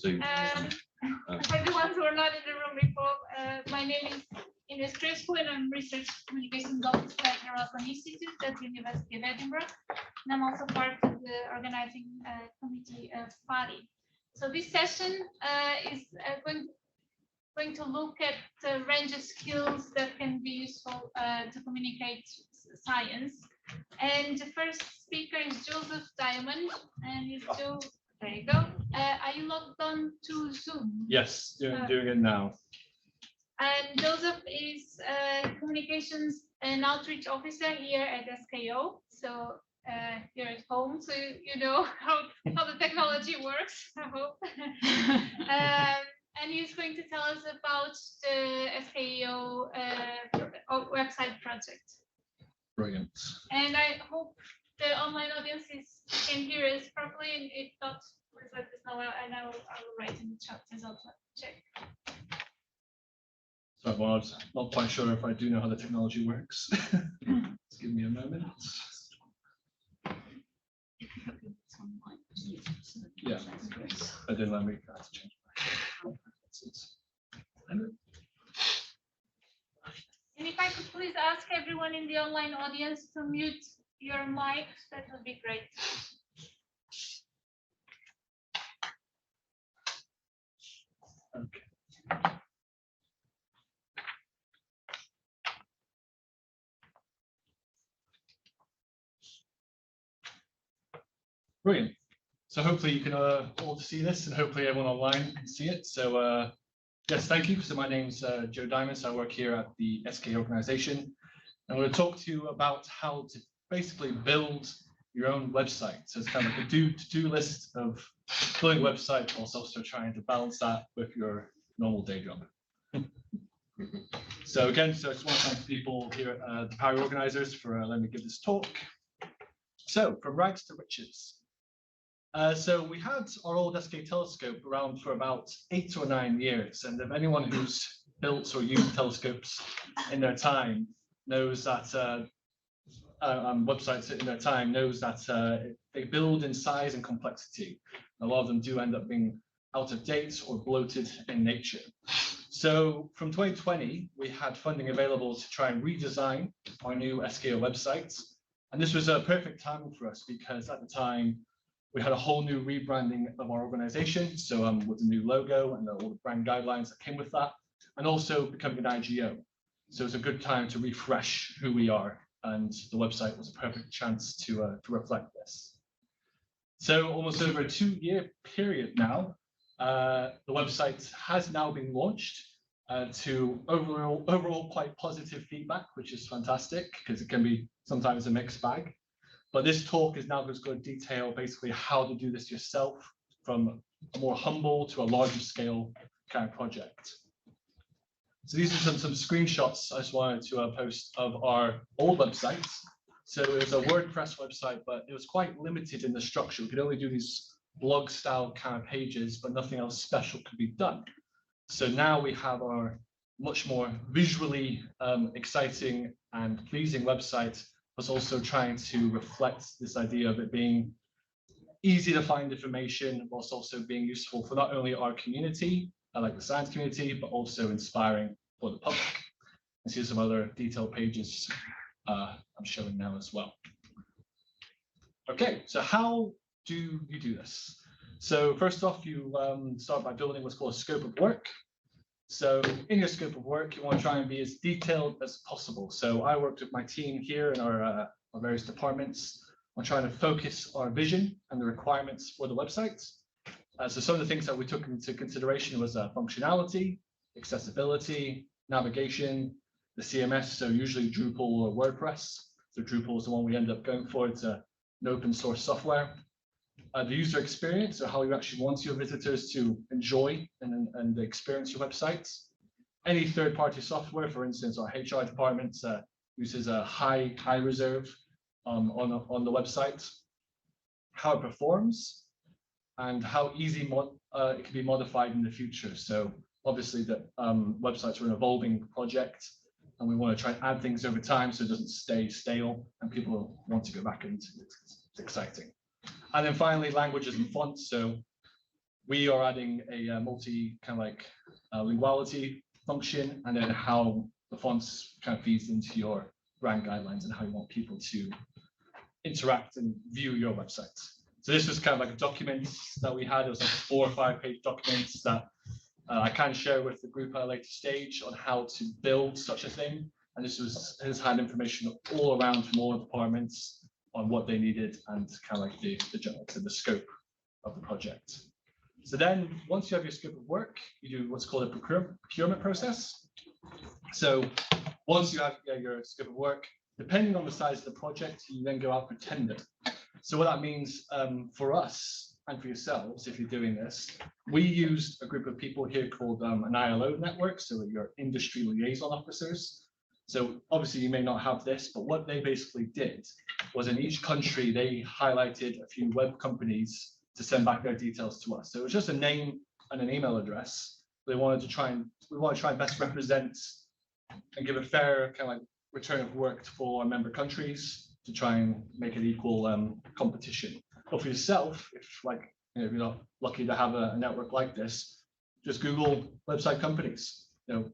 For the ones who are not in the room before, my name is Ines Crespo, and I'm Research Communications Officer at the Erasmus Institute at the University of Edinburgh. And I'm also part of the organizing committee of FARI. So this session is going to look at the range of skills that can be useful to communicate science. And the first speaker is Joseph Diamond, and he's Joe. There you go. Are you logged on to Zoom? Yes, doing it now. And Joseph is communications and outreach officer here at SKO. So you're at home, so you know how the technology works, I hope. And he's going to tell us about the SKO website project. Brilliant. And I hope the online audience can hear us properly, and if not, please let us know, and I will write in the chat as well to check. So, well, I'm not quite sure if I do know how the technology works. Just give me a moment. Yeah, I didn't let me change my. And if I could please ask everyone in the online audience to mute your mic, that would be great. Okay. Brilliant. So hopefully you can all see this, and hopefully everyone online can see it. So yes, thank you. So my name's Joe Diamond. So I work here at the SK organization. I'm going to talk to you about how to basically build your own website. So it's kind of like a to-do list of building a website, whilst also trying to balance that with your normal day job. So again, so I just want to thank people here at the PARI organizers for letting me give this talk. So from rags to riches. So we had our old SK telescope around for about 8 or 9 years, and if anyone who's built or used telescopes in their time knows that websites in their time knows that they build in size and complexity. A lot of them do end up being out of date or bloated in nature. So from 2020, we had funding available to try and redesign our new SKO website, and this was a perfect time for us because at the time we had a whole new rebranding of our organization, so with the new logo and all the brand guidelines that came with that, and also becoming an IGO. So it's a good time to refresh who we are, and the website was a perfect chance to reflect this. So almost over a 2-year period now, the website has now been launched to overall quite positive feedback, which is fantastic because it can be sometimes a mixed bag. But this talk is now just going to detail basically how to do this yourself from a more humble to a larger scale kind of project. So these are some screenshots I just wanted to post of our old website. So it was a WordPress website, but it was quite limited in the structure. We could only do these blog style kind of pages, but nothing else special could be done. So now we have our much more visually exciting and pleasing website, was also trying to reflect this idea of it being easy to find information, whilst also being useful for not only our community, like the science community, but also inspiring for the public. And see some other detailed pages I'm showing now as well. Okay, so how do you do this? So first off, you start by building what's called a scope of work. So in your scope of work, you want to try and be as detailed as possible. So I worked with my team here in our various departments on trying to focus our vision and the requirements for the website. So some of the things that we took into consideration was functionality, accessibility, navigation, the CMS, so usually Drupal or WordPress. So Drupal is the one we end up going for. It's an open source software. The user experience, so how you actually want your visitors to enjoy and experience your websites. Any third-party software, for instance, our HR department uses a high reserve on the website. How it performs, and how easy it can be modified in the future. So obviously the websites are an evolving project, and we want to try and add things over time so it doesn't stay stale and people want to go back into it. It's exciting. And then finally, languages and fonts. So we are adding a multi kind of like linguality function, and then how the fonts kind of feeds into your brand guidelines and how you want people to interact and view your website. So this was kind of like a document that we had. It was like a 4 or 5 page documents that I can share with the group at a later stage on how to build such a thing. And this has had information all around from all departments on what they needed and kind of like the scope of the project. So then once you have your scope of work, you do what's called a procurement process. So once you have your scope of work, depending on the size of the project, you then go out for tender. So what that means for us and for yourselves, if you're doing this, we used a group of people here called an Ilo Network, so your industry liaison officers. So obviously you may not have this, but what they basically did was in each country, they highlighted a few web companies to send back their details to us. So it was just a name and an email address. We want to try and best represent and give a fair kind of like return of work for our member countries to try and make it equal competition. But for yourself, if like if you're not lucky to have a network like this, just Google website companies.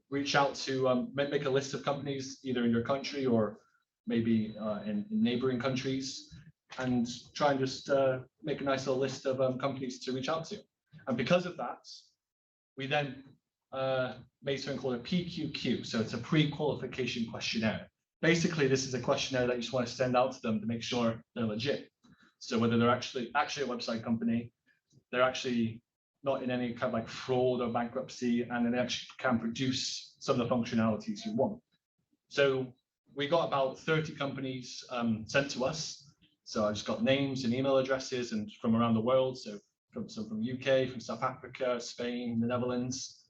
Reach out to make a list of companies either in your country or maybe in neighboring countries, and try and just make a nice little list of companies to reach out to. And because of that, we then made something called a PQQ. So it's a pre-qualification questionnaire. Basically, this is a questionnaire that you just want to send out to them to make sure they're legit. So whether they're actually a website company, they're actually not in any kind of like fraud or bankruptcy, and then they actually can produce some of the functionalities you want. So we got about 30 companies sent to us. So I just got names and email addresses and from around the world. So from UK, from South Africa, Spain, the Netherlands.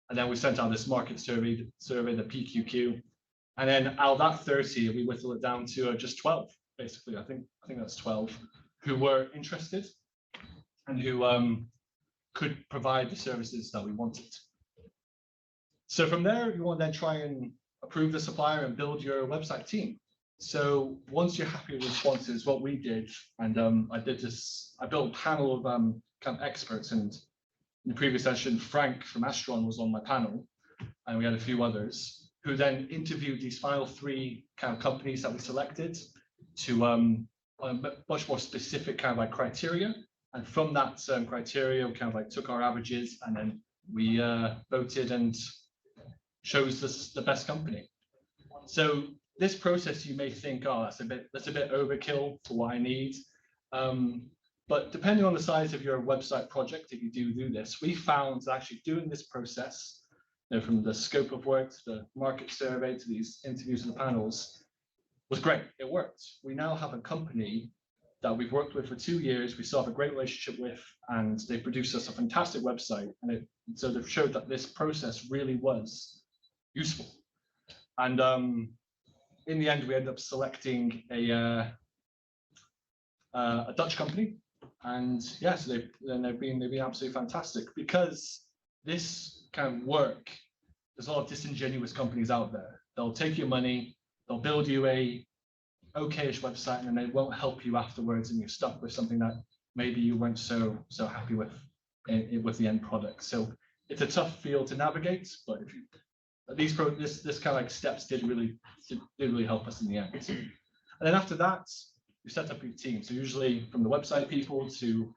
And then we sent out this market survey, the PQQ. And then out of that 30, we whittled it down to just 12, basically. I think that's 12 who were interested and who could provide the services that we wanted. So from there, you want to then try and approve the supplier and build your website team. So once you're happy with responses, what we did, and I built a panel of kind of experts, and in the previous session, Frank from Astron was on my panel, and we had a few others who then interviewed these final 3 kind of companies that we selected to on a much more specific kind of like criteria. And from that criteria, we kind of like took our averages, and then we voted and chose the best company. So this process, you may think, oh, that's a bit overkill for what I need. But depending on the size of your website project, if you do this, we found that actually doing this process, from the scope of work to the market survey to these interviews and the panels, was great. It worked. We now have a company that we've worked with for 2 years, we still have a great relationship with, and they produced us a fantastic website. And so they've showed that this process really was useful. And in the end, we ended up selecting a Dutch company. And yeah, so they've been absolutely fantastic, because this kind of work, there's a lot of disingenuous companies out there. They'll take your money, they'll build you a okayish website, and then they won't help you afterwards, and you're stuck with something that maybe you weren't so happy with the end product. So it's a tough field to navigate, but if you this kind of like steps did really help us in the end. And then after that, you set up your team. So usually from the website people to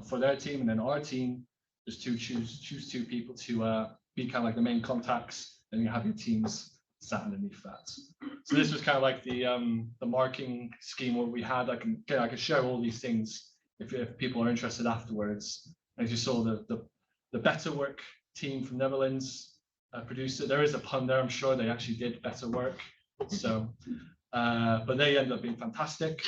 for their team, and then our team, just to choose 2 people to be kind of like the main contacts, and you have your teams sat underneath that. So this was kind of like the marking scheme what we had. I can share all these things if people are interested afterwards. As you saw, the Better Work team from Netherlands produced it. There is a pun there, I'm sure. They actually did better work. So, but they ended up being fantastic.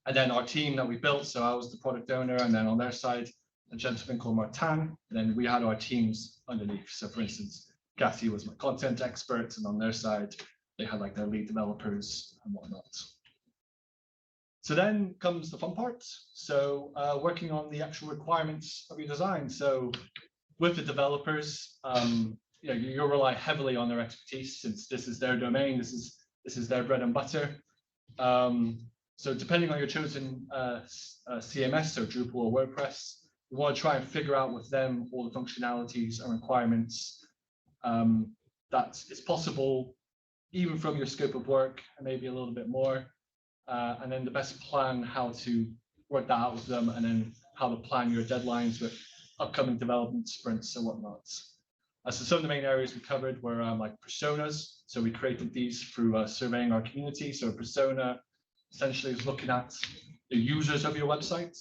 And then our team that we built, so I was the product owner, and then on their side, a gentleman called Martin, and then we had our teams underneath. So for instance, Cassie was my content expert, and on their side, they had like their lead developers and whatnot. So then comes the fun part. So working on the actual requirements of your design. So with the developers, you'll rely heavily on their expertise, since this is their domain, this is their bread and butter. So depending on your chosen CMS, so Drupal or WordPress, we want to try and figure out with them all the functionalities and requirements that it's possible, even from your scope of work, and maybe a little bit more, and then the best plan how to work that out with them, and then how to plan your deadlines with upcoming development sprints and whatnot. So some of the main areas we covered were like personas. So we created these through surveying our community. So a persona essentially is looking at the users of your website,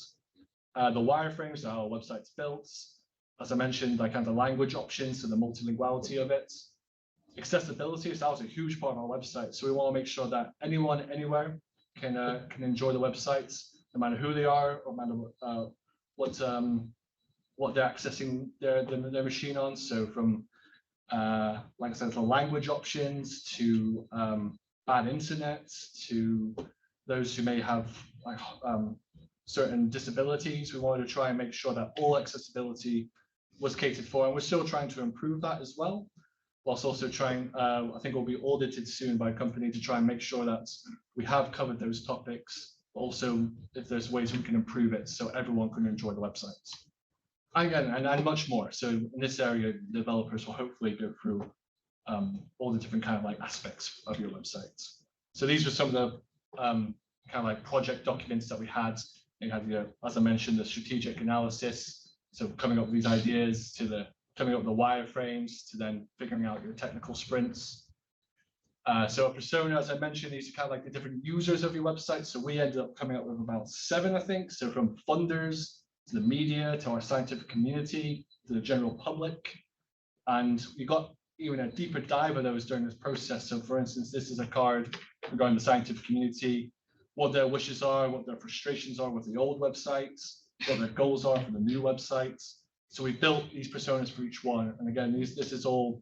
the wireframes, how a website's built. As I mentioned, like kind of language options, so the multilinguality of it. Accessibility, so that was a huge part of our website. So we want to make sure that anyone, anywhere can enjoy the websites, no matter who they are or no matter what they're accessing their machine on. So from like I said, the language options to bad internet, to those who may have like certain disabilities. We wanted to try and make sure that all accessibility was catered for, and we're still trying to improve that as well, whilst also trying, I think we'll be audited soon by a company to try and make sure that we have covered those topics, but also if there's ways we can improve it so everyone can enjoy the websites. Again, and much more. So in this area, developers will hopefully go through all the different kind of like aspects of your websites. So these were some of the kind of like project documents that we had. You had, as I mentioned, the strategic analysis. So coming up with these ideas, to the coming up with the wireframes, to then figuring out your technical sprints. So a persona, as I mentioned, these are kind of like the different users of your website. So we ended up coming up with about 7, I think. So from funders to the media, to our scientific community, to the general public. And we got even a deeper dive of those during this process. So for instance, this is a card regarding the scientific community, what their wishes are, what their frustrations are with the old websites, what their goals are for the new websites. So we built these personas for each one. And again, this is all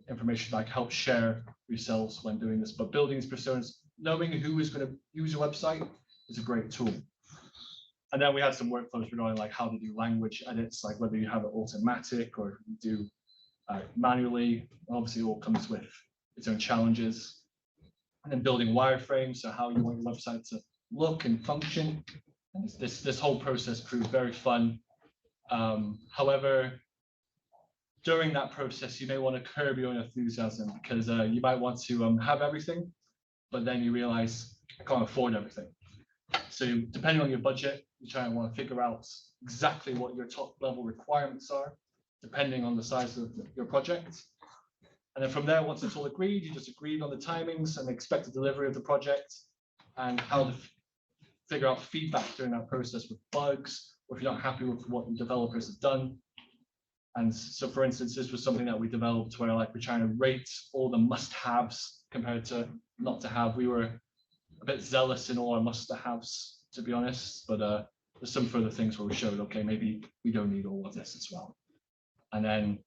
information that I can help share yourselves when doing this. But building these personas, knowing who is going to use your website is a great tool. And then we had some workflows regarding like how to do language edits, like whether you have it automatic or you do manually. Obviously, it all comes with its own challenges. And then building wireframes, so how you want your website to look and function. And this whole process proved very fun. However, during that process, you may want to curb your own enthusiasm, because you might want to have everything, but then you realize I can't afford everything. So depending on your budget, you try and want to figure out exactly what your top level requirements are, depending on the size of your project. And then from there, once it's all agreed, you just agreed on the timings and the expected delivery of the project, and how to figure out feedback during that process with bugs, or if you're not happy with what the developers have done. And so, for instance, this was something that we developed where like we're trying to rate all the must-haves compared to not to have. We were a bit zealous in all our must-haves, to be honest, but there's some further things where we showed, okay, maybe we don't need all of this as well. And then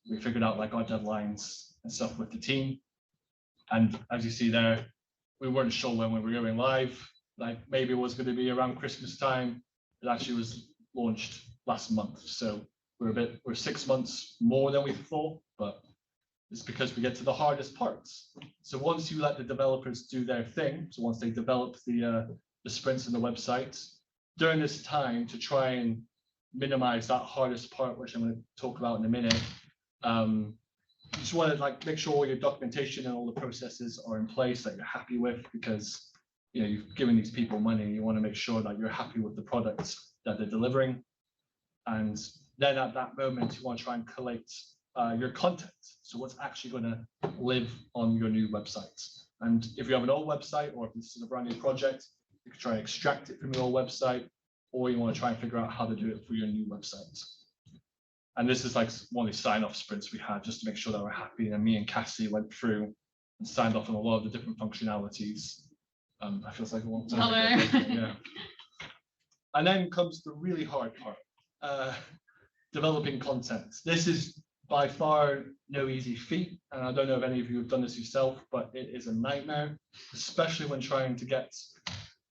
we figured out like our deadlines and stuff with the team. And as you see there, we weren't sure when we were going live. Like maybe it was going to be around Christmas time. It actually was launched last month. So we're 6 months more than we thought, but it's because we get to the hardest parts. So once you let the developers do their thing, so once they develop the sprints in the website, during this time to try and minimize that hardest part, which I'm going to talk about in a minute, you just want to like make sure all your documentation and all the processes are in place that you're happy with, because you've given these people money. You want to make sure that you're happy with the products that they're delivering. And then at that moment, you want to try and collate your content. So what's actually going to live on your new website. And if you have an old website, or if this is a brand new project, you can try and extract it from your old website, or you want to try and figure out how to do it for your new website. And this is like one of the sign-off sprints we had just to make sure that we're happy. And me and Cassie went through and signed off on a lot of the different functionalities. I feel like a long time ago. Yeah. And then comes the really hard part, developing content. This is by far no easy feat. And I don't know if any of you have done this yourself, but it is a nightmare, especially when trying to get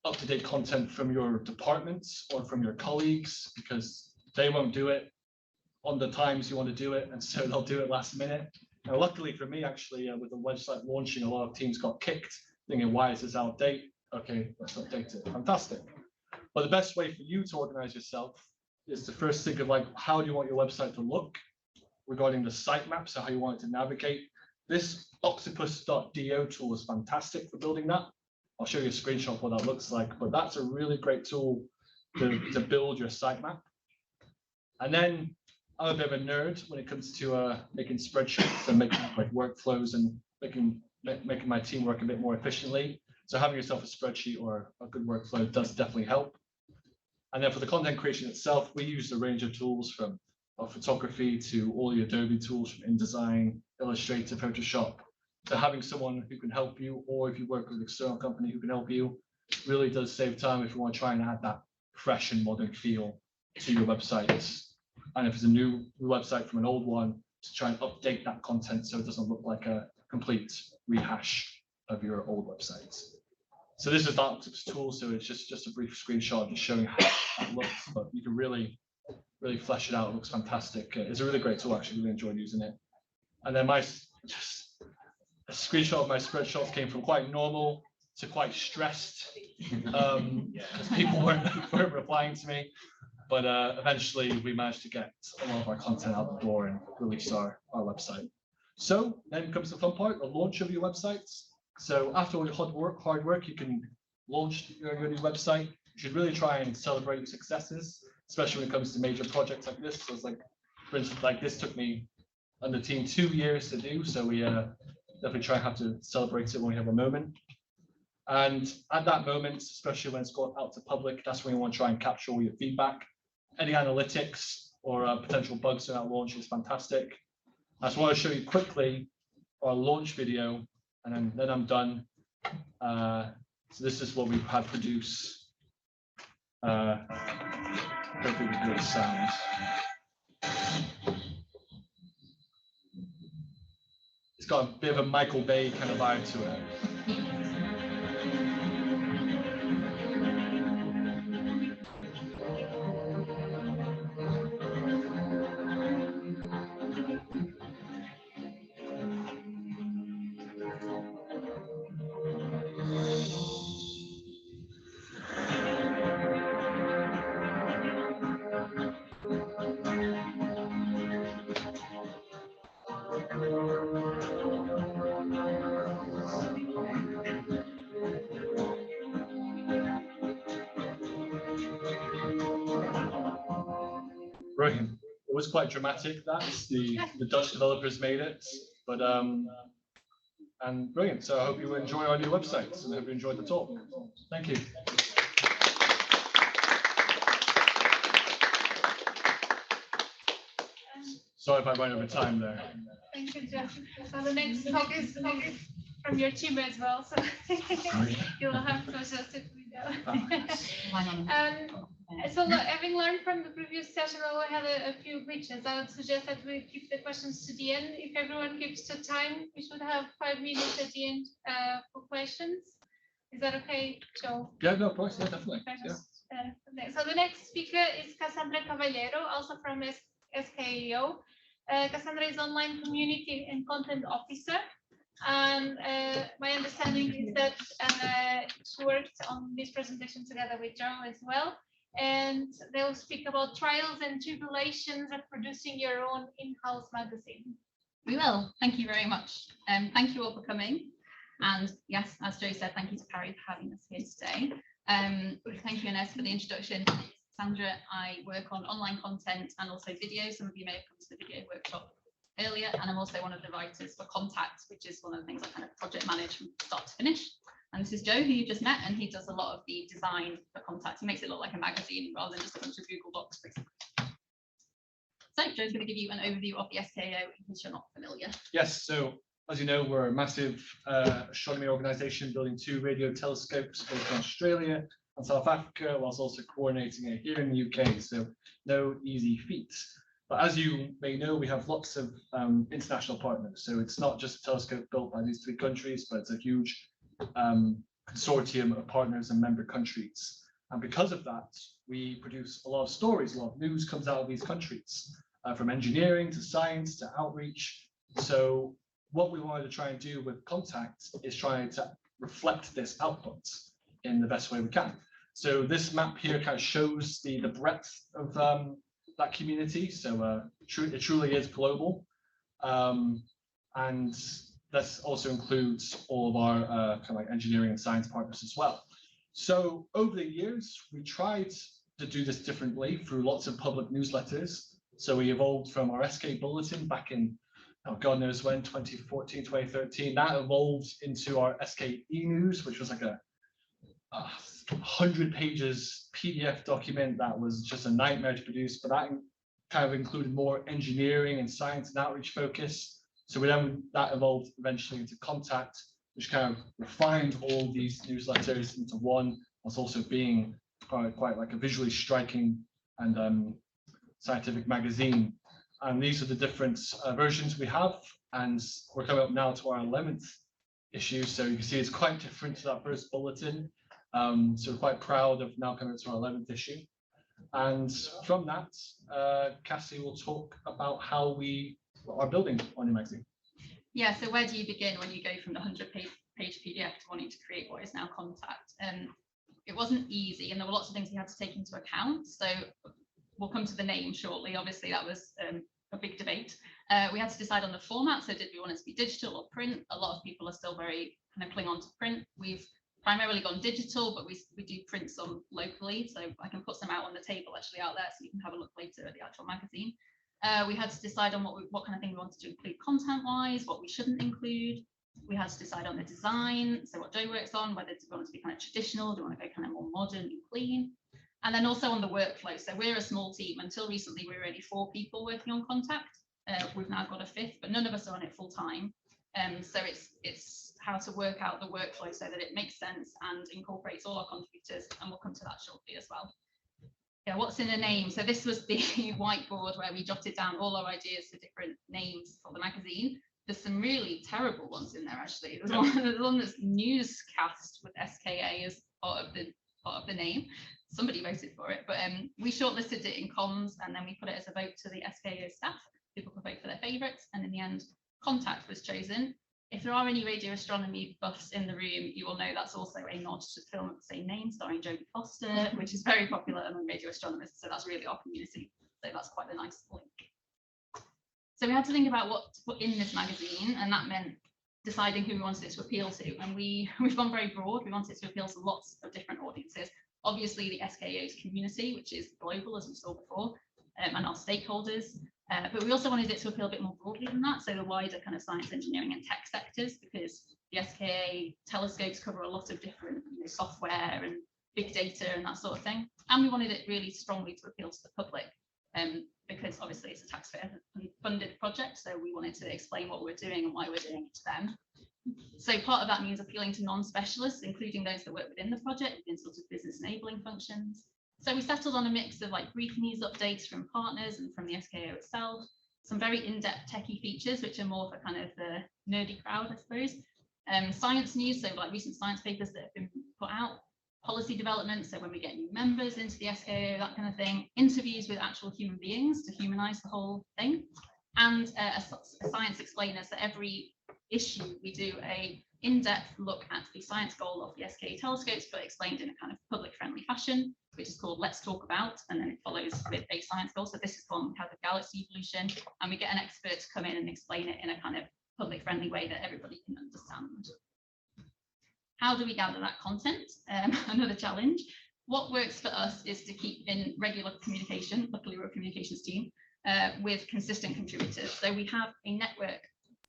up-to-date content from your departments or from your colleagues, because they won't do it on the times you want to do it, and so they'll do it last minute. Now, luckily for me, actually, with the website launching, a lot of teams got kicked, thinking, why is this out of date? Okay, let's update it. Fantastic. But the best way for you to organize yourself is to first think of like, how do you want your website to look regarding the sitemap, so how you want it to navigate. This octopus.do tool is fantastic for building that. I'll show you a screenshot of what that looks like, but that's a really great tool to build your sitemap. And then I'm a bit of a nerd when it comes to making spreadsheets and making like workflows and making my team work a bit more efficiently. So having yourself a spreadsheet or a good workflow does definitely help. And then for the content creation itself, we use a range of tools from photography to all the Adobe tools from InDesign, Illustrator, Photoshop. So having someone who can help you, or if you work with an external company who can help you, really does save time if you want to try and add that fresh and modern feel to your websites. And if it's a new website from an old one, to try and update that content so it doesn't look like a complete rehash of your old websites. So this is the Octopus tool, so it's just a brief screenshot just showing how that looks, but you can really flesh it out. It looks fantastic. It's a really great tool, actually. Really enjoyed using it. And then a screenshot of my spreadsheets came from quite normal to quite stressed, because people weren't replying to me. But eventually we managed to get a lot of our content out the door and release our website. So then comes the fun part, the launch of your websites. So after all your hard work, you can launch your new website. You should really try and celebrate your successes, especially when it comes to major projects like this. So it's like, for instance, like this took me and the team 2 years to do. So we definitely try and have to celebrate it when we have a moment. And at that moment, especially when it's got out to public, that's when you want to try and capture all your feedback. Any analytics or potential bugs in that launch is fantastic. I just want to show you quickly our launch video, and then I'm done. So this is what we've had produce. Hopefully we hear the sound. It's got a bit of a Michael Bay kind of vibe to it. Brilliant. It was quite dramatic. That's the Dutch developers made it, but and brilliant. So I hope you enjoy our new websites and I hope you enjoyed the talk. Thank you. Sorry if I went over time there. Thank you, Jeff. So the next talk is from your team as well, so you'll have to adjust it So having learned from the previous session, we had a few glitches. I would suggest that we keep the questions to the end. If everyone keeps to time, we should have 5 minutes at the end for questions. Is that okay, Joe? Yeah, no, of course, yeah, definitely. Yeah. So the next speaker is Cassandra Caballero, also from SKAO. Cassandra is online community and content officer. And my understanding is that she worked on this presentation together with Joe as well. And they'll speak about trials and tribulations of producing your own in-house magazine. We will. Thank you very much. Thank you all for coming. And yes, as Joe said, thank you to Carrie for having us here today. Thank you, Ines, for the introduction. Sandra, I work on online content and also video. Some of you may have come to the video workshop earlier, and I'm also one of the writers for Contact, which is one of the things I kind of project manage from start to finish. And this is Joe, who you just met, and he does a lot of the design for Contact. He makes it look like a magazine rather than just a bunch of Google Docs, basically. So Joe's going to give you an overview of the SKAO in case you're not familiar. Yes, so as you know, we're a massive astronomy organization building 2 radio telescopes both in Australia and South Africa, whilst also coordinating it here in the UK. So no easy feat. But as you may know, we have lots of international partners. So it's not just a telescope built by these 3 countries, but it's a huge consortium of partners and member countries. And because of that, we produce a lot of stories, a lot of news comes out of these countries, from engineering to science to outreach. So what we wanted to try and do with Contact is try to reflect this output in the best way we can. So this map here kind of shows the breadth of that community. So it truly is global. And this also includes all of our kind of like engineering and science partners as well. So over the years, we tried to do this differently through lots of public newsletters. So we evolved from our SK bulletin back in, oh, God knows when, 2014, 2013. That evolved into our SK e-news, which was like a 100 pages PDF document that was just a nightmare to produce, but that kind of included more engineering and science and outreach focus. So that evolved eventually into Contact, which kind of refined all these newsletters into one, whilst also being quite like a visually striking and scientific magazine. And these are the different versions we have, and we're coming up now to our 11th issue. So you can see it's quite different to that first bulletin. So we're quite proud of now coming to our 11th issue. And from that, Cassie will talk about how we are building on your magazine. Yeah, so where do you begin when you go from the 100-page PDF to wanting to create what is now Contact? It wasn't easy, and there were lots of things we had to take into account. So we'll come to the name shortly. Obviously, that was a big debate. We had to decide on the format. So did we want it to be digital or print? A lot of people are still very kind of cling on to print. We've primarily gone digital, but we do print some locally. So I can put some out on the table actually out there, so you can have a look later at the actual magazine. We had to decide on what kind of thing we wanted to include content-wise, what we shouldn't include. We had to decide on the design, so what Joe works on, whether we want it to be kind of traditional, do we want to go kind of more modern and clean. And then also on the workflow. So we're a small team. Until recently, we were only 4 people working on Contact. We've now got a 5th, but none of us are on it full time. So it's how to work out the workflow so that it makes sense and incorporates all our contributors, and we'll come to that shortly as well. Yeah, what's in a name? So this was the whiteboard where we jotted down all our ideas for different names for the magazine. There's some really terrible ones in there actually. There's one that's newscast with SKA as part of the name. Somebody voted for it, but we shortlisted it in comms, and then we put it as a vote to the SKA staff. People could vote for their favourites, and in the end, Contact was chosen. If there are any radio astronomy buffs in the room, you will know that's also a nod to the film of the same name, starring Jodie Foster, which is very popular among radio astronomers. So that's really our community. So that's quite a nice link. So we had to think about what to put in this magazine, and that meant deciding who we wanted it to appeal to. And we've gone very broad. We wanted it to appeal to lots of different audiences. Obviously, the SKA's community, which is global, as we saw before, and our stakeholders. But we also wanted it to appeal a bit more broadly than that, so the wider kind of science, engineering and tech sectors, because the SKA telescopes cover a lot of different software and big data and that sort of thing. And we wanted it really strongly to appeal to the public, because obviously it's a taxpayer funded project, so we wanted to explain what we're doing and why we're doing it to them. So part of that means appealing to non-specialists, including those that work within the project, within sort of business enabling functions. So we settled on a mix of like brief news updates from partners and from the SKO itself, some very in-depth techie features, which are more for kind of the nerdy crowd, I suppose. Science news, so like recent science papers that have been put out, policy development, so when we get new members into the SKO, that kind of thing, interviews with actual human beings to humanize the whole thing, and a science explainer. So every issue we do a in-depth look at the science goal of the SKA telescopes, but explained in a kind of public-friendly fashion, which is called Let's Talk About, and then it follows with a science goal. So this is one we have a galaxy evolution, and we get an expert to come in and explain it in a kind of public-friendly way that everybody can understand. How do we gather that content? Another challenge. What works for us is to keep in regular communication, luckily we're a communications team, with consistent contributors. So we have a network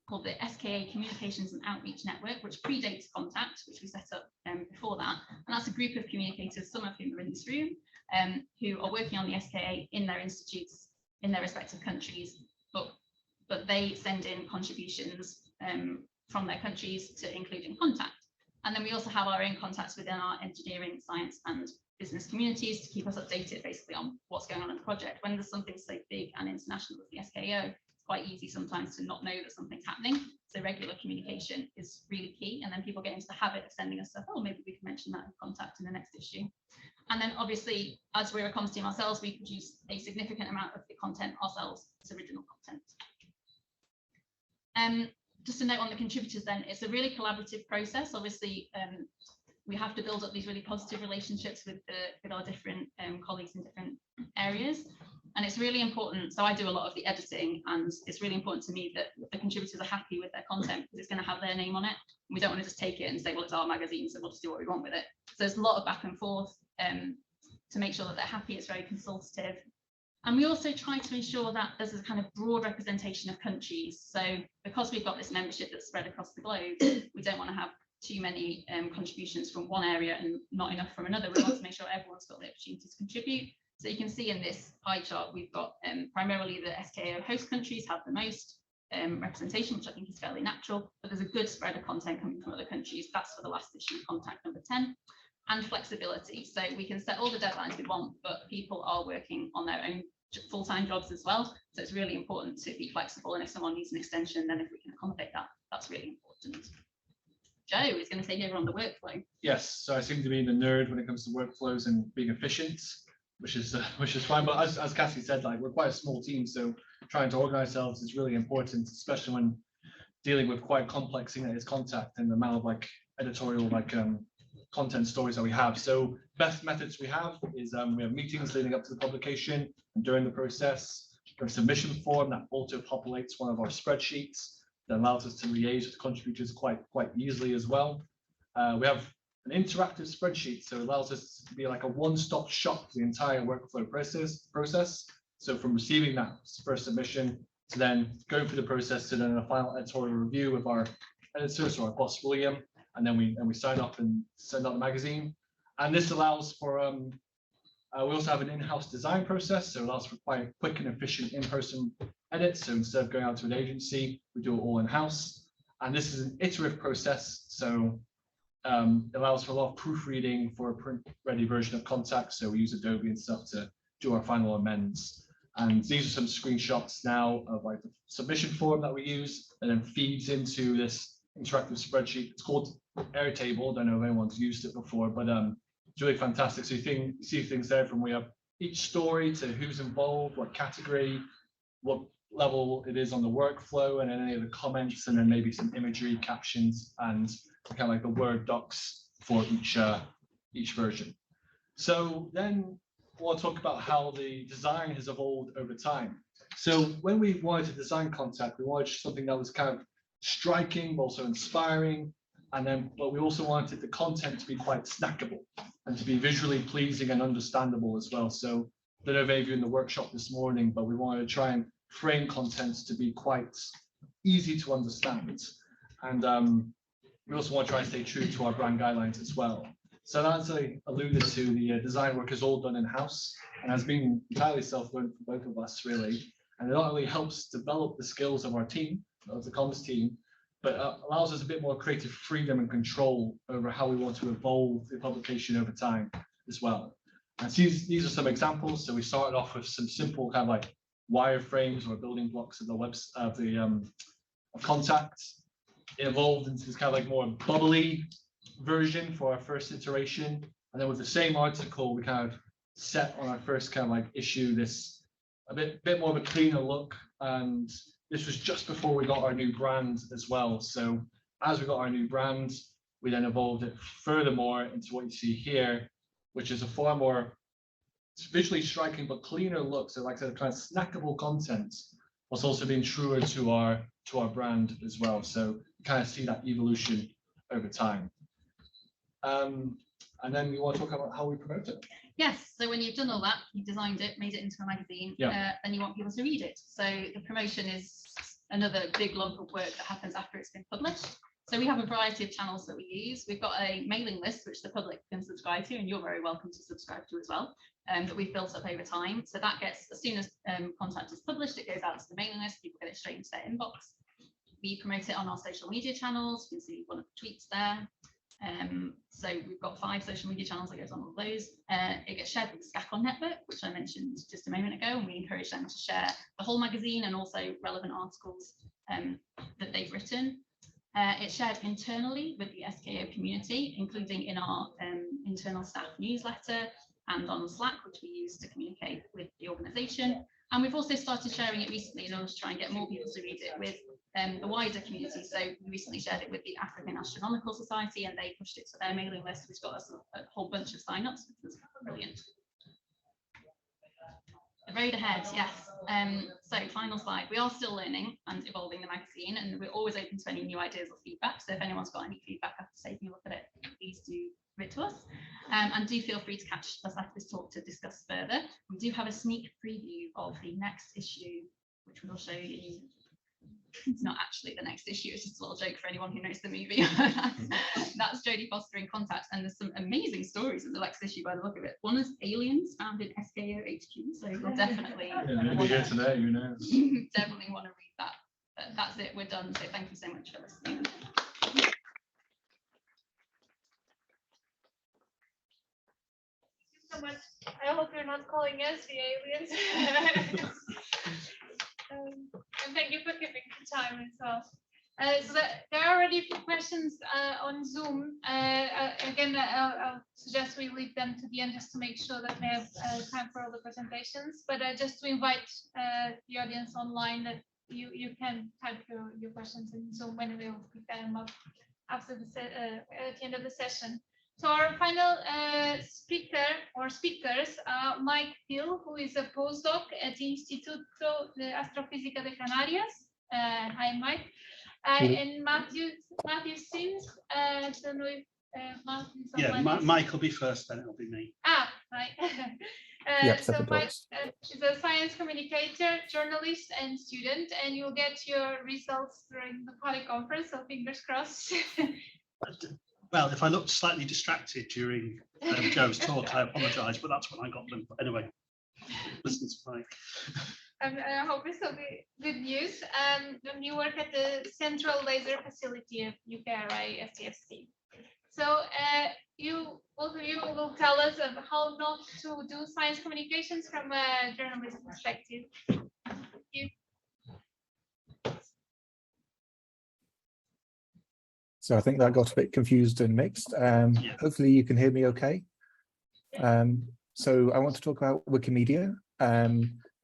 called the SKA Communications and Outreach Network, which predates Contact, which we set up before that. And that's a group of communicators, some of whom are in this room, who are working on the SKA in their institutes, in their respective countries, but they send in contributions from their countries to include in Contact. And then we also have our own contacts within our engineering, science and business communities to keep us updated basically on what's going on in the project. When there's something so big and international as the SKO, it's quite easy sometimes to not know that something's happening. So regular communication is really key. And then people get into the habit of sending us stuff, oh, maybe we can mention that in Contact in the next issue. And then obviously, as we're a comms team ourselves, we produce a significant amount of the content ourselves as original content. Just a note on the contributors then, it's a really collaborative process. Obviously, we have to build up these really positive relationships with our different colleagues in different areas. And it's really important. So I do a lot of the editing, and it's really important to me that the contributors are happy with their content, because it's going to have their name on it. We don't want to just take it and say, well, it's our magazine, so we'll just do what we want with it. So there's a lot of back and forth to make sure that they're happy. It's very consultative. And we also try to ensure that there's a kind of broad representation of countries. So because we've got this membership that's spread across the globe, we don't want to have too many contributions from one area and not enough from another. We want to make sure everyone's got the opportunity to contribute. So you can see in this pie chart, we've got primarily the SKO host countries have the most representation, which I think is fairly natural, but there's a good spread of content coming from other countries. That's for the last issue, contact number 10. And flexibility. So we can set all the deadlines we want, but people are working on their own full-time jobs as well. So it's really important to be flexible. And if someone needs an extension, then if we can accommodate that, that's really important. Joe is going to take over on the workflow. Yes, so I seem to be the nerd when it comes to workflows and being efficient, which is fine. But as Cassie said, like, we're quite a small team, so trying to organize ourselves is really important, especially when dealing with quite complex thing that is contact and the amount of like editorial content stories that we have. So best methods we have is we have meetings leading up to the publication and during the process. We have a submission form that auto populates one of our spreadsheets that allows us to liaise with contributors quite easily as well. We have an interactive spreadsheet, so it allows us to be like a one-stop shop for the entire workflow process. So from receiving that first submission to then going through the process to then a final editorial review with our editor, so our boss William, and then we sign up and send out the magazine. And this allows for we also have an in-house design process, so it allows for quite quick and efficient in-person edits. So instead of going out to an agency, we do it all in-house. And this is an iterative process, so it allows for a lot of proofreading for a print-ready version of Contact. So we use Adobe and stuff to do our final amends. And these are some screenshots now of like the submission form that we use, and then feeds into this interactive spreadsheet. It's called Airtable. Don't know if anyone's used it before, but it's really fantastic. So you see things there from we have each story to who's involved, what category, what level it is on the workflow, and then any of the comments, and then maybe some imagery, captions, and kind of like the Word docs for each version. So then we'll talk about how the design has evolved over time. So when we wanted to design Contact, we wanted something that was kind of striking, but also inspiring, but we also wanted the content to be quite snackable and to be visually pleasing and understandable as well. So I don't know if any of you in the workshop this morning, but we wanted to try and frame contents to be quite easy to understand. And we also want to try and stay true to our brand guidelines as well. So as I alluded to, the design work is all done in-house and has been entirely self-learned for both of us, really. And it not only helps develop the skills of our team, of the comms team, but allows us a bit more creative freedom and control over how we want to evolve the publication over time as well. And so these are some examples. So we started off with some simple kind of like wireframes or building blocks of the Contact. It evolved into this kind of like more bubbly version for our first iteration. And then with the same article, we kind of set on our first kind of like issue this a bit more of a cleaner look. And this was just before we got our new brand as well. So as we got our new brand, we then evolved it furthermore into what you see here, which is a far more visually striking but cleaner look. So like I said, kind of snackable content, whilst also being truer to our brand as well. So you kind of see that evolution over time. And then you want to talk about how we promote it. Yes, so when you've done all that, you've designed it, made it into a magazine, then you want people to read it. So the promotion is another big lump of work that happens after it's been published. So we have a variety of channels that we use. We've got a mailing list, which the public can subscribe to, and you're very welcome to subscribe to as well, that we've built up over time. So that gets, as soon as Contact is published, it goes out to the mailing list, people get it straight into their inbox. We promote it on our social media channels. You can see one of the tweets there. So we've got 5 social media channels that goes on all those. It gets shared with the Ilo Network, which I mentioned just a moment ago, and we encourage them to share the whole magazine and also relevant articles that they've written. It's shared internally with the SKO community, including in our internal staff newsletter and on Slack, which we use to communicate with the organisation. And we've also started sharing it recently in order to try and get more people to read it with the wider community. So we recently shared it with the African Astronomical Society, and they pushed it to their mailing list, which got us a whole bunch of sign-ups, which was brilliant. The road ahead, yes. So final slide. We are still learning and evolving the magazine, and we're always open to any new ideas or feedback. So if anyone's got any feedback after taking a look at it, please do give it to us. And do feel free to catch us after this talk to discuss further. We do have a sneak preview of the next issue, which we'll show you. It's not actually the next issue, it's just a little joke for anyone who knows the movie. That's Jodie Foster in Contact, and there's some amazing stories in the next issue by the look of it. One is aliens found in SKO HQ, so you'll definitely maybe here today, who knows? definitely want to read that. But that's it, we're done. So thank you so much for listening. So much. I hope you're not calling us the aliens. And thank you for keeping the time as well. So there are already a few questions on Zoom. Again, I'll suggest we leave them to the end just to make sure that we have time for all the presentations. But just to invite the audience online that you can type your questions in Zoom when we'll pick them up after the at the end of the session. So our final speaker or speakers are Mike Hill, who is a postdoc at the Instituto de Astrofísica de Canarias. Hi, Mike. And Matthew Sims. I don't know if Matthew's online. Mike will be first, then it'll be me. Ah, right. So Mike is a science communicator, journalist, and student, and you'll get your results during the Poly conference, so fingers crossed. Well, if I looked slightly distracted during Joe's talk, I apologise, but that's when I got them. But anyway, listen to Mike. I hope this will be good news. You work at the Central Laser Facility of UKRI STFC. So you will tell us of how not to do science communications from a journalist perspective. So I think that got a bit confused and mixed. Hopefully you can hear me okay. So I want to talk about Wikimedia.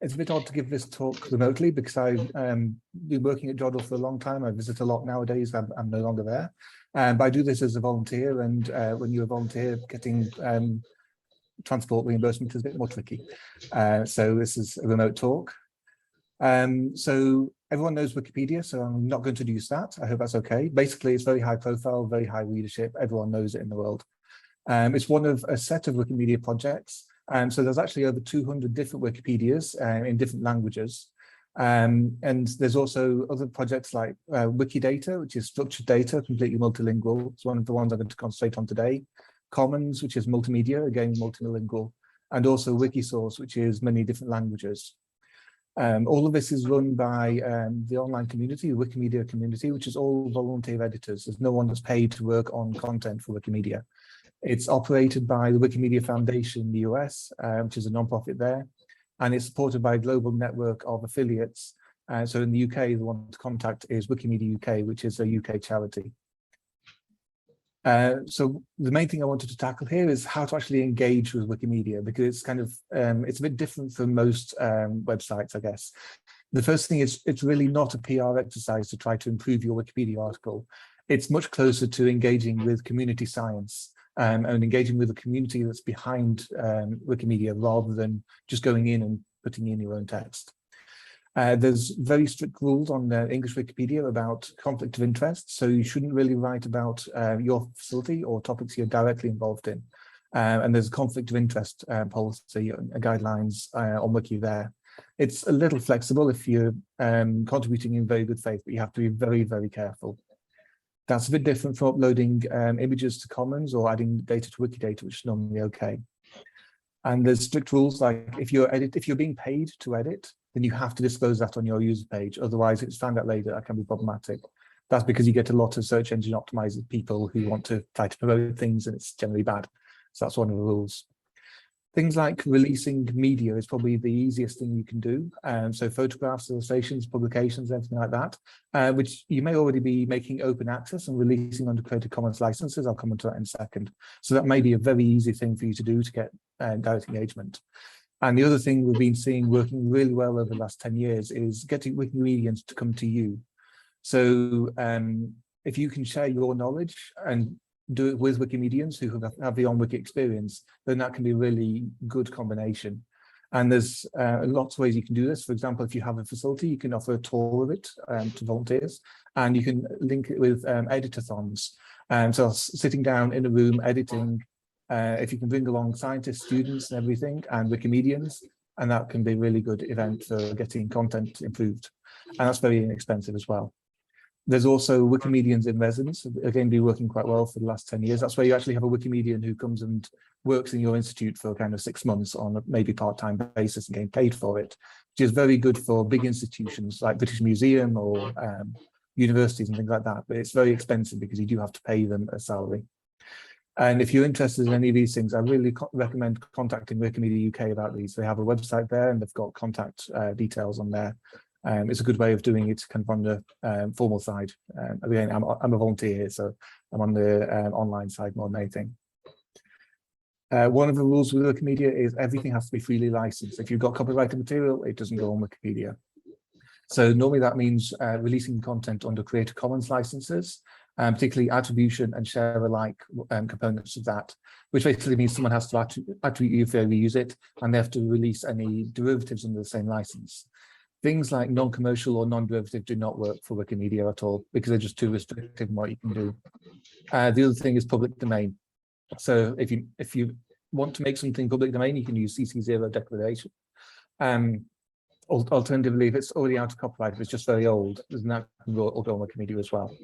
It's a bit odd to give this talk remotely because I've been working at Jodl for a long time. I visit a lot nowadays. I'm no longer there. But I do this as a volunteer, and when you're a volunteer, getting transport reimbursement is a bit more tricky. So this is a remote talk. So everyone knows Wikipedia, so I'm not going to use that. I hope that's okay. Basically, it's very high profile, very high readership. Everyone knows it in the world. It's one of a set of Wikimedia projects. So there's actually over 200 different Wikipedias in different languages. And there's also other projects like Wiki Data, which is structured data, completely multilingual. It's one of the ones I'm going to concentrate on today. Commons, which is multimedia, again, multilingual. And also Wikisource, which is many different languages. All of this is run by the online community, the Wikimedia community, which is all volunteer editors. There's no one that's paid to work on content for Wikimedia. It's operated by the Wikimedia Foundation in the US, which is a nonprofit there, and it's supported by a global network of affiliates. So in the UK, the one to contact is Wikimedia UK, which is a UK charity. So the main thing I wanted to tackle here is how to actually engage with Wikimedia, because it's kind of, it's a bit different from most websites, I guess. The first thing is it's really not a PR exercise to try to improve your Wikipedia article. It's much closer to engaging with community science and engaging with the community that's behind Wikimedia rather than just going in and putting in your own text. There's very strict rules on English Wikipedia about conflict of interest, so you shouldn't really write about your facility or topics you're directly involved in. And there's a conflict of interest policy guidelines on Wiki there. It's a little flexible if you're contributing in very good faith, but you have to be very, very careful. That's a bit different from uploading images to Commons or adding data to Wiki Data, which is normally okay. And there's strict rules like if you're being paid to edit, then you have to disclose that on your user page. Otherwise, it's found out later that can be problematic. That's because you get a lot of search engine optimized people who want to try to promote things, and it's generally bad. So that's one of the rules. Things like releasing media is probably the easiest thing you can do. So photographs, illustrations, publications, everything like that, which you may already be making open access and releasing under Creative Commons licenses. I'll come on to that in a second. So that may be a very easy thing for you to do to get direct engagement. And the other thing we've been seeing working really well over the last 10 years is getting Wikimedians to come to you. So if you can share your knowledge and do it with Wikimedians who have the on-wiki experience, then that can be a really good combination. And there's lots of ways you can do this. For example, if you have a facility, you can offer a tour of it to volunteers, and you can link it with editathons. So sitting down in a room editing, if you can bring along scientists, students and everything, and Wikimedians, and that can be a really good event for getting content improved. And that's very inexpensive as well. There's also Wikimedians in residence, again, been working quite well for the last 10 years. That's where you actually have a Wikimedian who comes and works in your institute for kind of 6 months on a maybe part-time basis and getting paid for it, which is very good for big institutions like British Museum or universities and things like that. But it's very expensive because you do have to pay them a salary. And if you're interested in any of these things, I really recommend contacting Wikimedia UK about these. They have a website there and they've got contact details on there. It's a good way of doing it kind of on the formal side. Again, I'm a volunteer here, so I'm on the online side more than anything. One of the rules with Wikimedia is everything has to be freely licensed. If you've got copyrighted material, it doesn't go on Wikipedia. So normally that means releasing content under Creative Commons licenses, particularly attribution and share alike components of that, which basically means someone has to attribute you if they reuse it, and they have to release any derivatives under the same license. Things like non-commercial or non-derivative do not work for Wikimedia at all because they're just too restrictive in what you can do. The other thing is public domain. So if you want to make something public domain, you can use CC0 declaration. Alternatively, if it's already out of copyright, if it's just very old, then that can go on Wikimedia as well.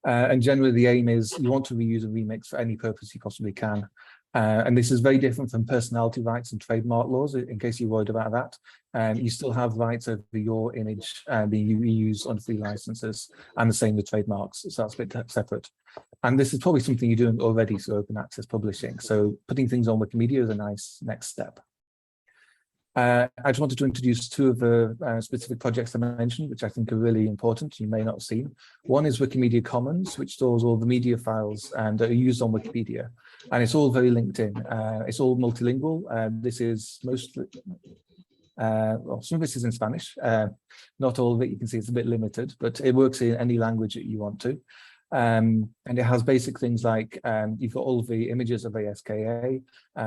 And generally, the aim is you want to reuse a remix for any purpose you possibly can. And this is very different from personality rights and trademark laws, in case you're worried about that. You still have rights over your image being reused on free licenses, and the same with trademarks. So that's a bit separate. And this is probably something you're doing already through open access publishing. So putting things on Wikimedia is a nice next step. I just wanted to introduce two of the specific projects I mentioned, which I think are really important. You may not have seen. One is Wikimedia Commons, which stores all the media files and are used on Wikipedia. And it's all very linked in. It's all multilingual. This is mostly, well, some of this is in Spanish. Not all of it, you can see it's a bit limited, but it works in any language that you want to. And it has basic things like you've got all of the images of the SKA,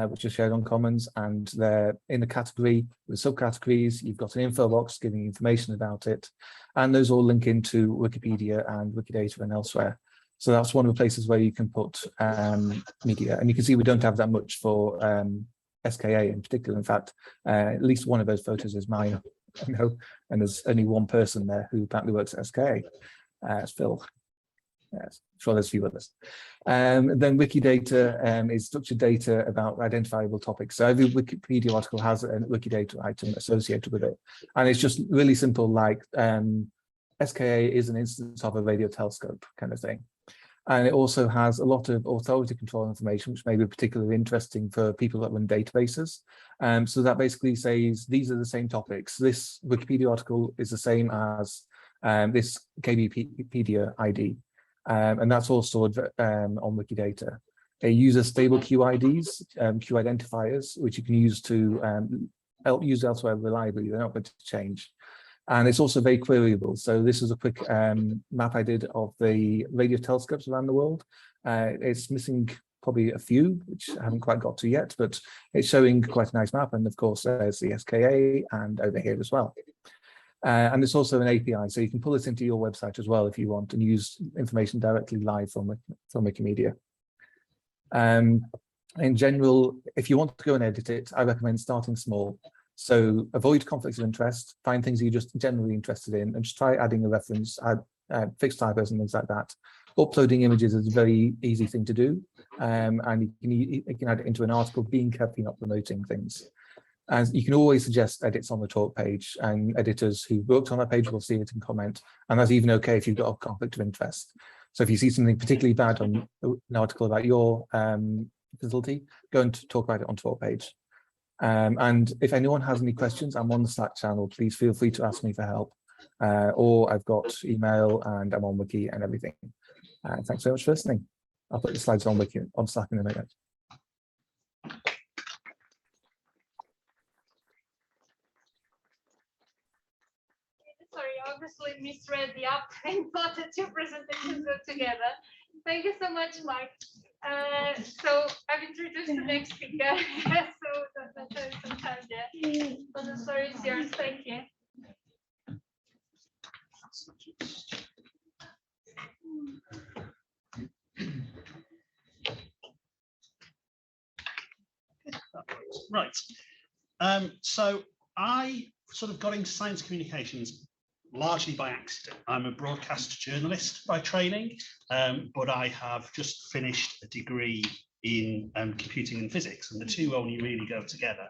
which are shared on Commons, and they're in a category with subcategories. You've got an info box giving information about it, and those all link into Wikipedia and Wiki Data and elsewhere. So that's one of the places where you can put media, and you can see we don't have that much for SKA in particular. In fact, at least one of those photos is mine, I know, and there's only one person there who apparently works at SKA. It's Phil. Yes, I'm sure there's a few others. Then Wiki Data is structured data about identifiable topics. So every Wikipedia article has a Wiki Data item associated with it. And it's just really simple, like SKA is an instance of a radio telescope kind of thing. And it also has a lot of authority control information, which may be particularly interesting for people that run databases. So that basically says, these are the same topics. This Wikipedia article is the same as this KBpedia ID. And that's all stored on Wikidata. It uses stable QIDs, Q identifiers, which you can use to use elsewhere reliably. They're not going to change. And it's also very queryable. So this is a quick map I did of the radio telescopes around the world. It's missing probably a few, which I haven't quite got to yet, but it's showing quite a nice map. And of course, there's the SKA and over here as well. And it's also an API, so you can pull this into your website as well if you want and use information directly live from Wikimedia. In general, if you want to go and edit it, I recommend starting small. So avoid conflicts of interest, find things you're just generally interested in, and just try adding a reference, add fixed typos and things like that. Uploading images is a very easy thing to do, and you can add it into an article, being careful you're not promoting things. And you can always suggest edits on the talk page, and editors who worked on that page will see it and comment. And that's even okay if you've got a conflict of interest. So if you see something particularly bad on an article about your facility, go and talk about it on talk page. And if anyone has any questions, I'm on the Slack channel. Please feel free to ask me for help. Or I've got email and I'm on Wiki and everything. Thanks so much for listening. I'll put the slides on Wiki on Slack in a minute. sorry, I obviously misread the app and thought that two presentations go together. Thank you so much, Mark. So I've introduced the next speaker, so that's some time there. So the story is yours. Thank you. Right. So I sort of got into science communications largely by accident. I'm a broadcast journalist by training, but I have just finished a degree in computing and physics, and the two only really go together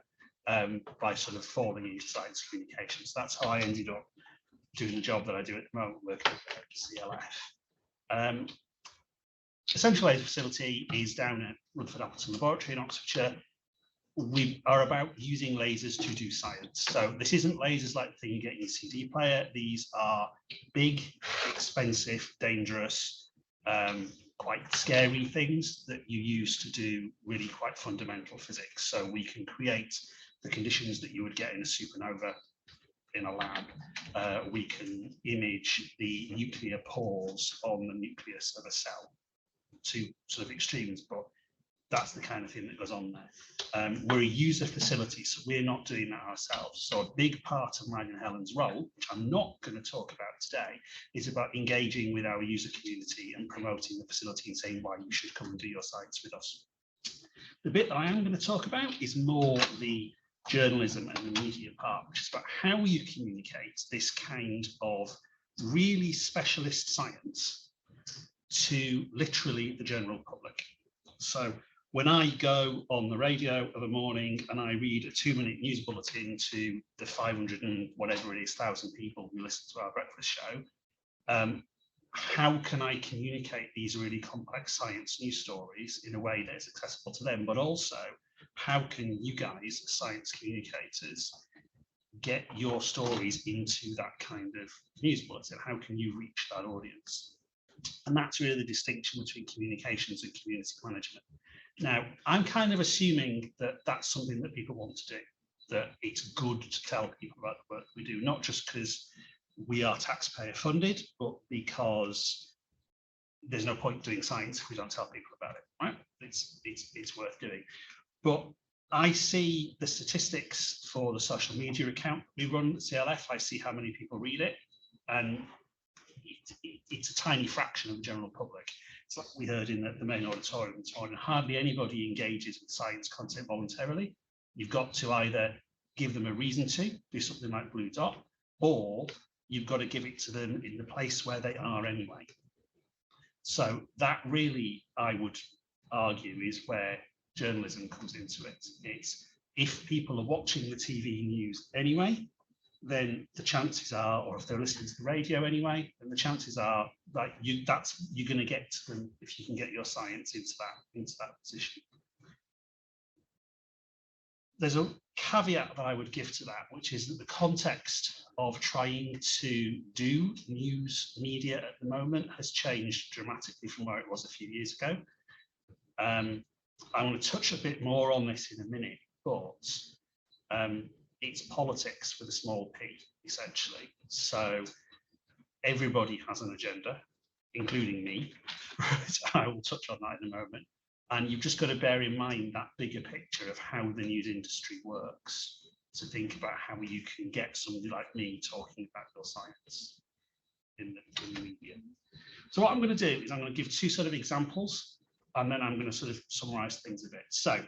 by sort of falling into science communications. That's how I ended up doing the job that I do at the moment, working at CLF. Central Laser Facility is down at Rutherford Appleton Laboratory in Oxfordshire. We are about using lasers to do science. So this isn't lasers like the thing you get in your CD player. These are big, expensive, dangerous, quite scary things that you use to do really quite fundamental physics. So we can create the conditions that you would get in a supernova in a lab. We can image the nuclear pores on the nucleus of a cell. Two sort of extremes, but that's the kind of thing that goes on there. We're a user facility, so we're not doing that ourselves. So a big part of mine and Helen's role, which I'm not going to talk about today, is about engaging with our user community and promoting the facility and saying why you should come and do your science with us. The bit that I am going to talk about is more the journalism and the media part, which is about how you communicate this kind of really specialist science to literally the general public. So when I go on the radio of a morning and I read a 2-minute news bulletin to the 500 and whatever it is, 1,000 people who listen to our breakfast show, how can I communicate these really complex science news stories in a way that is accessible to them? But also, how can you guys, science communicators, get your stories into that kind of news bulletin? How can you reach that audience? And that's really the distinction between communications and community management. Now, I'm kind of assuming that that's something that people want to do, that it's good to tell people about the work we do, not just because we are taxpayer funded, but because there's no point doing science if we don't tell people about it, right? It's worth doing. But I see the statistics for the social media account we run at CLF. I see how many people read it, and it's a tiny fraction of the general public. It's like we heard in the main auditorium this morning, hardly anybody engages with science content voluntarily. You've got to either give them a reason to do something like Blue Dot, or you've got to give it to them in the place where they are anyway. So that really, I would argue, is where journalism comes into it. It's if people are watching the TV news anyway, then the chances are, or if they're listening to the radio anyway, then the chances are that you're going to get to them if you can get your science into that position. There's a caveat that I would give to that, which is that the context of trying to do news media at the moment has changed dramatically from where it was a few years ago. I want to touch a bit more on this in a minute, but it's politics with a small p, essentially. So everybody has an agenda, including me. I will touch on that in a moment. And you've just got to bear in mind that bigger picture of how the news industry works to think about how you can get somebody like me talking about your science in the media. So what I'm going to do is I'm going to give two sort of examples, and then I'm going to sort of summarize things a bit. So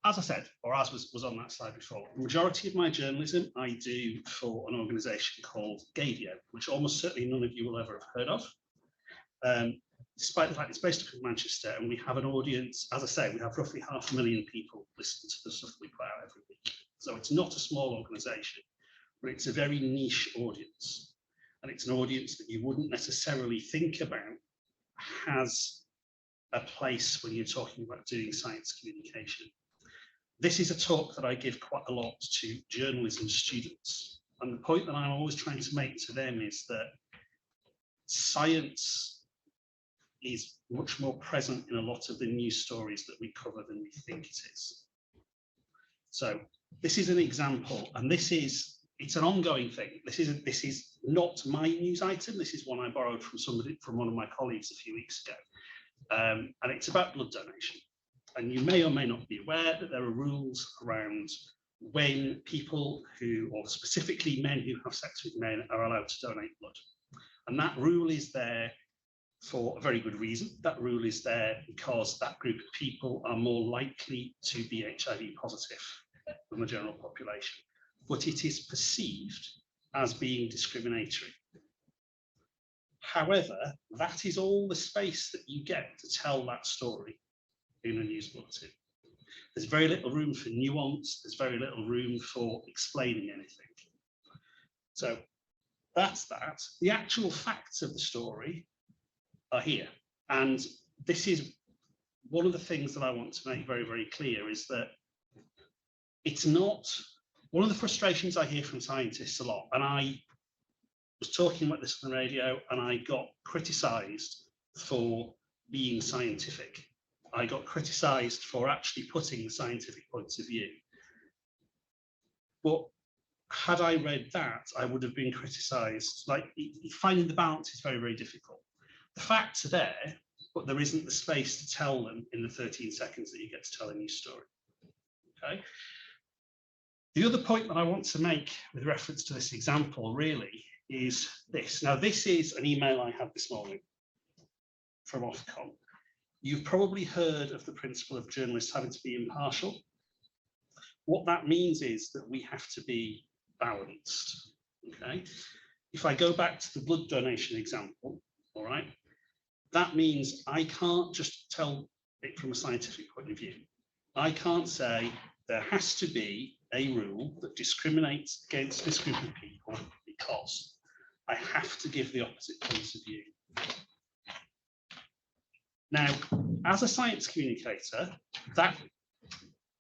as I said, or as was on that slide before, the majority of my journalism I do for an organisation called Gadio, which almost certainly none of you will ever have heard of. Despite the fact it's based up in Manchester, and we have an audience, as I say, we have roughly 500,000 people listening to the stuff we put out every week. So it's not a small organisation, but it's a very niche audience. And it's an audience that you wouldn't necessarily think about has a place when you're talking about doing science communication. This is a talk that I give quite a lot to journalism students. And the point that I'm always trying to make to them is that science is much more present in a lot of the news stories that we cover than we think it is. So this is an example, and this is it's an ongoing thing. This is not my news item. This is one I borrowed from one of my colleagues a few weeks ago. And it's about blood donation. And you may or may not be aware that there are rules around when people who, or specifically men who have sex with men, are allowed to donate blood. And that rule is there for a very good reason. That rule is there because that group of people are more likely to be HIV positive than the general population. But it is perceived as being discriminatory. However, that is all the space that you get to tell that story in a news bulletin. There's very little room for nuance. There's very little room for explaining anything. So that's that. The actual facts of the story are here. And this is one of the things that I want to make very, very clear is that it's not, one of the frustrations I hear from scientists a lot, and I was talking about this on the radio and I got criticised for being scientific. I got criticised for actually putting scientific points of view. But had I read that, I would have been criticised. Like, finding the balance is very, very difficult. The facts are there, but there isn't the space to tell them in the 13 seconds that you get to tell a news story. Okay. The other point that I want to make with reference to this example really is this. Now, this is an email I had this morning from Ofcom. You've probably heard of the principle of journalists having to be impartial. What that means is that we have to be balanced. Okay. If I go back to the blood donation example, all right, that means I can't just tell it from a scientific point of view. I can't say there has to be a rule that discriminates against this group of people because I have to give the opposite point of view. Now, as a science communicator, that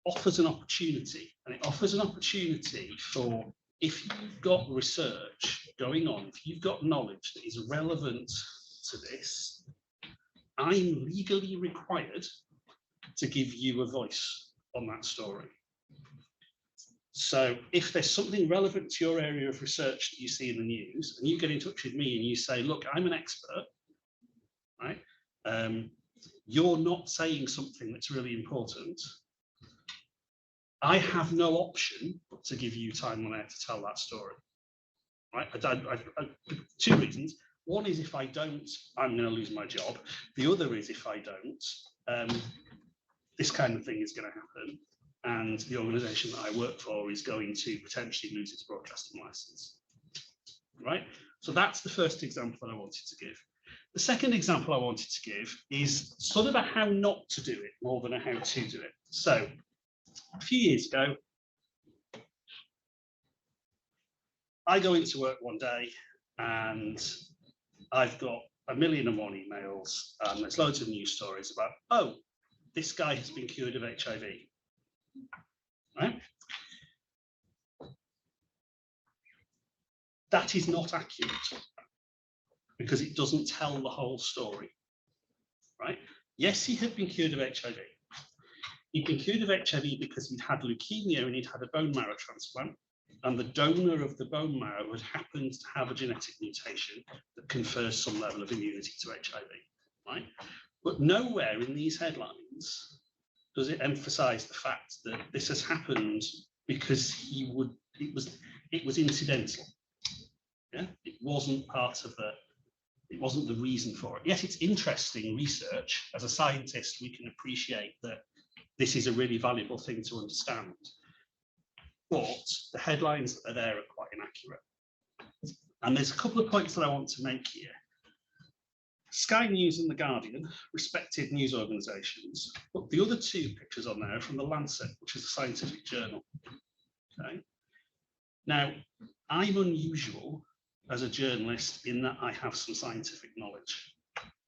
offers an opportunity, and it offers an opportunity for, if you've got research going on, if you've got knowledge that is relevant to this, I'm legally required to give you a voice on that story. So if there's something relevant to your area of research that you see in the news, and you get in touch with me and you say, look, I'm an expert, right? You're not saying something that's really important. I have no option but to give you time on air to tell that story, right? Two reasons. One is if I don't, I'm going to lose my job. The other is if I don't, this kind of thing is going to happen, and the organisation that I work for is going to potentially lose its broadcasting licence, right? So that's the first example that I wanted to give. The second example I wanted to give is sort of a how not to do it more than a how to do it. So a few years ago, I go into work one day and I've got 1,000,001 emails and there's loads of news stories about, oh, this guy has been cured of HIV, right? That is not accurate because it doesn't tell the whole story, right? Yes, he had been cured of HIV. He'd been cured of HIV because he'd had leukemia and he'd had a bone marrow transplant, and the donor of the bone marrow had happened to have a genetic mutation that confers some level of immunity to HIV, right? But nowhere in these headlines does it emphasize the fact that this has happened because it was incidental. Yeah, it wasn't part of it wasn't the reason for it. Yes, it's interesting research. As a scientist, we can appreciate that this is a really valuable thing to understand. But the headlines that are there are quite inaccurate. And there's a couple of points that I want to make here. Sky News and The Guardian, respected news organisations, but the other two pictures on there are from The Lancet, which is a scientific journal. Okay. Now, I'm unusual as a journalist in that I have some scientific knowledge.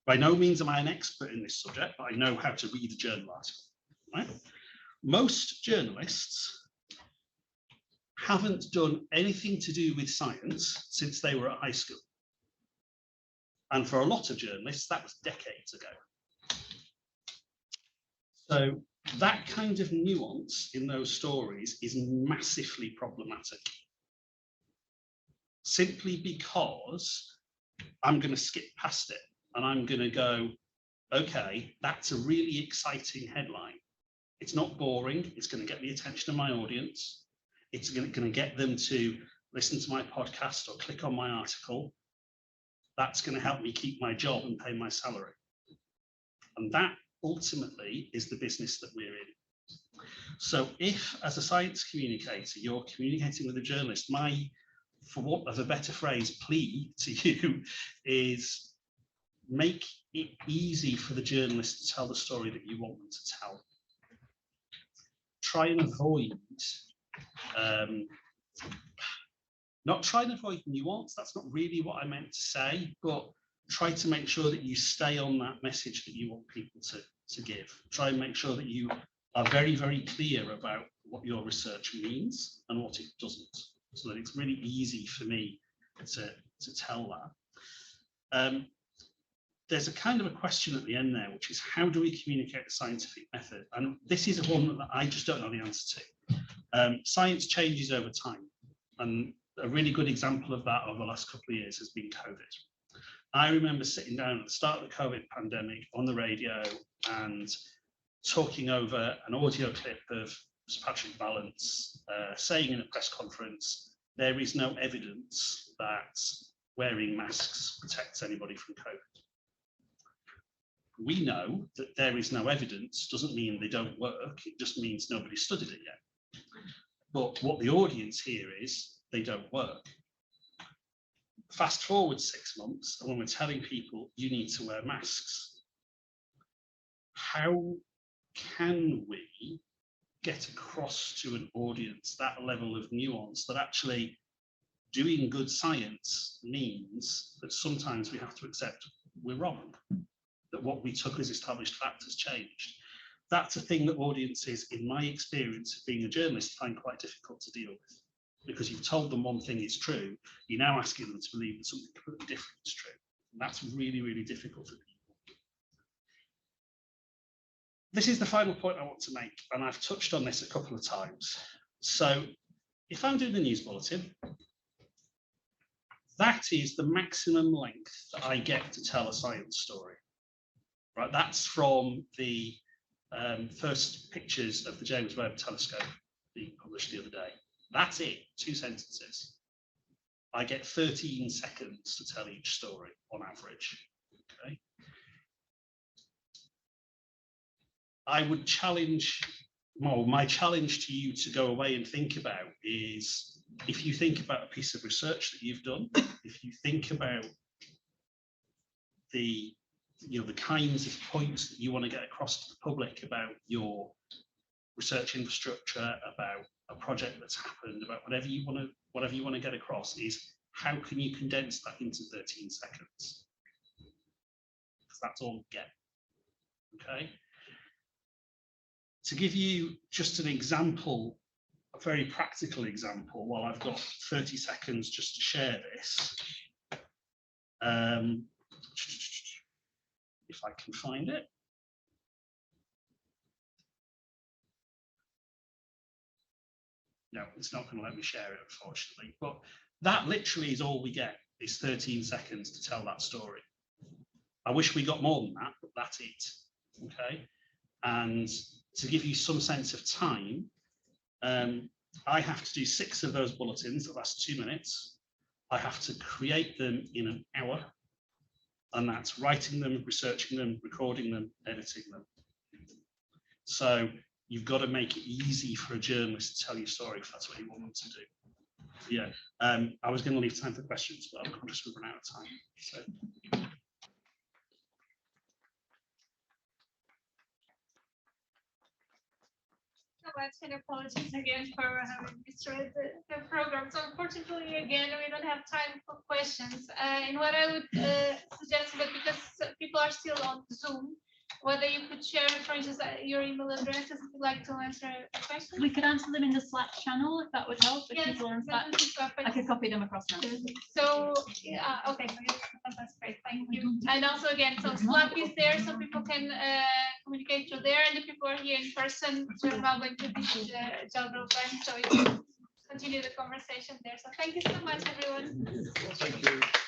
By no means am I an expert in this subject, but I know how to read a journal article. Right? Most journalists haven't done anything to do with science since they were at high school. And for a lot of journalists, that was decades ago. So that kind of nuance in those stories is massively problematic. simply because I'm going to skip past it and I'm going to go, okay, that's a really exciting headline. It's not boring. It's going to get the attention of my audience. It's going to get them to listen to my podcast or click on my article. That's going to help me keep my job and pay my salary. And that ultimately is the business that we're in. So if, as a science communicator, you're communicating with a journalist, my, for want of a better phrase, plea to you is make it easy for the journalist to tell the story that you want them to tell. Try and avoid, not try and avoid nuance, that's not really what I meant to say, but try to make sure that you stay on that message that you want people to give. Try and make sure that you are very, very clear about what your research means and what it doesn't, so that it's really easy for me to tell that. There's a kind of a question at the end there, which is how do we communicate the scientific method? And this is one that I just don't know the answer to. Science changes over time. And a really good example of that over the last couple of years has been COVID. I remember sitting down at the start of the COVID pandemic on the radio and talking over an audio clip of Sir Patrick Vallance saying in a press conference, there is no evidence that wearing masks protects anybody from COVID. We know that there is no evidence doesn't mean they don't work, it just means nobody studied it yet. But what the audience here is, they don't work. Fast forward 6 months, and when we're telling people you need to wear masks, how can we get across to an audience that level of nuance that actually doing good science means that sometimes we have to accept we're wrong, that what we took as established fact has changed? That's a thing that audiences, in my experience of being a journalist, find quite difficult to deal with, because you've told them one thing is true, you're now asking them to believe that something completely different is true. And that's really, really difficult for people. This is the final point I want to make, and I've touched on this a couple of times. So if I'm doing a news bulletin, that is the maximum length that I get to tell a science story. Right, that's from the first pictures of the James Webb Telescope being published the other day. That's it, 2 sentences. I get 13 seconds to tell each story on average. Okay. I would challenge, well, my challenge to you to go away and think about is, if you think about a piece of research that you've done, if you think about the kinds of points that you want to get across to the public about your research infrastructure, about a project that's happened, about whatever you want to get across, is how can you condense that into 13 seconds? Because that's all you get. Okay. To give you just an example, a very practical example, while I've got 30 seconds just to share this. If I can find it. No, it's not going to let me share it, unfortunately. But that literally is all we get, is 13 seconds to tell that story. I wish we got more than that, but that's it. Okay. And to give you some sense of time, I have to do 6 of those bulletins that last 2 minutes. I have to create them in an hour. And that's writing them, researching them, recording them, editing them. So you've got to make it easy for a journalist to tell your story if that's what you want them to do. Yeah, I was going to leave time for questions, but I'm conscious we've run out of time. So. And apologies again for having destroyed the program. So unfortunately, again, we don't have time for questions. And what I would suggest is that, because people are still on Zoom, whether you could share, for instance, your email address if you'd like to answer a question. We could answer them in the Slack channel if that would help. If people are on Slack, I could copy them across now. So, okay, that's great, thank you. And also, again, so Slack is there, so people can communicate through there, and the people are here in person, so we're not going to be the job open, so it's continue the conversation there. So thank you so much, everyone. Thank you.